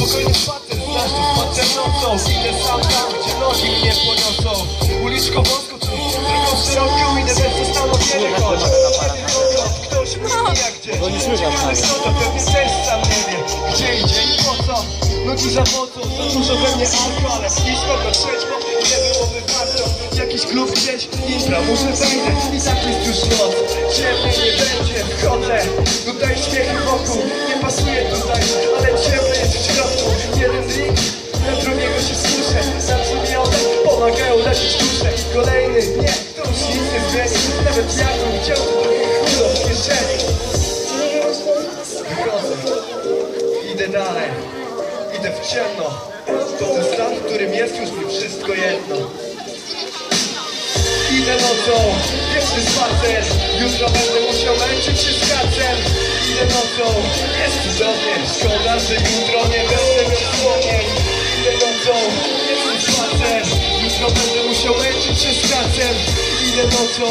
Spokojny spacer, znasz to spacer nocą. Idę sam tam, gdzie nogi mnie poniosą. Uliczką wąską, tu drogą szeroką. Idę bez zastanowienia, choć ktoś mówi jak gdzie. Ale to pewnie też sam nie wie, gdzie idzie i po co. Nogi zawodzą, za dużo we mnie alko, ale dziś mogę trzeźwo, nie byłoby warto. Jakiś klub gdzieś, infra, może wejdę i tak jest już noc. Ciemniej nie będzie, wchodzę, tutaj śmiechy wokół, nie pasuje tutaj, ale ciemno jest w środku. Jeden drink, na drugiego się skuszę, na przymiotek pomagają leczyć duszę. Kolejny, nie, to już nic nie zmieni, nawet jakbym chciał, to trochę chwilą w kieszeni. Wychodzę, idę dalej, idę w ciemno, to ten stan, w którym jest już mi wszystko jedno. Idę nocą, wieczny spacer, jutro będę musiał męczyć się z kacem. Idę nocą, jest cudownie, szkoda, że jutro nie będę miał wspomnień. Idę nocą, wieczny spacer, jutro będę musiał męczyć się z kacem. Idę nocą,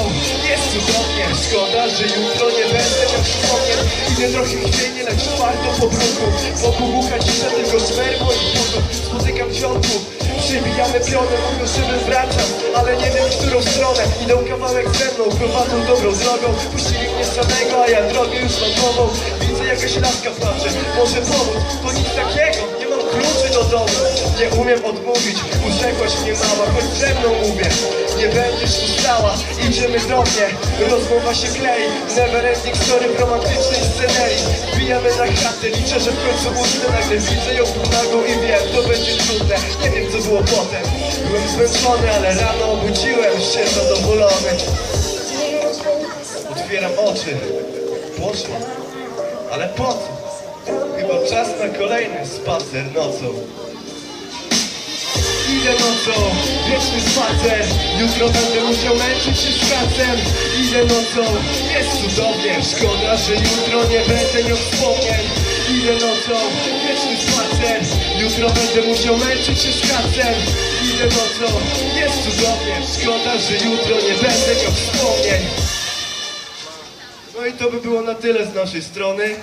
jest cudownie, szkoda, że jutro nie będę miał wspomnień. Idę trochę chwiejnie, lecz twardo po bruku, wokół bucha cisza tylko szmer moich butów. Spotykam ziomków, przybijamy pionę, mówią, żebym wracam, ale nie wiem, w którą stronę. Idą kawałek ze mną, prowadzą dobrą drogą. Puścili mnie samego, a ja drogę już mam nową. Widzę, jakaś laska płacze, może pomóc. To nic takiego, nie mam kluczy do domu. Nie umiem odmówić, urzekłaś mnie mała, choć ze mną mówię. Nie będziesz tu stała, idziemy do mnie. Rozmowa się klei, never ending story w romantycznej scenerii. Wbijamy na chatę, liczę, że w końcu usnę. Nagle widzę ją tu nagą i wiem, to będzie trudne. Nie wiem, co było potem. Byłem zmęczony, ale rano obudziłem się zadowolony. Otwieram oczy. Poszła. Ale po co? Chyba czas na kolejny spacer nocą. Idę nocą, wieczny spacer. Jutro będę musiał męczyć się z pracem. Idę nocą, jest cudownie. Szkoda, że jutro nie będę miał wspomnień. Idę nocą, wieczny spacer. Jutro będę musiał męczyć się z pracem. Idę nocą, jest cudownie. Szkoda, że jutro nie będę miał wspomnień. No i to by było na tyle z naszej strony.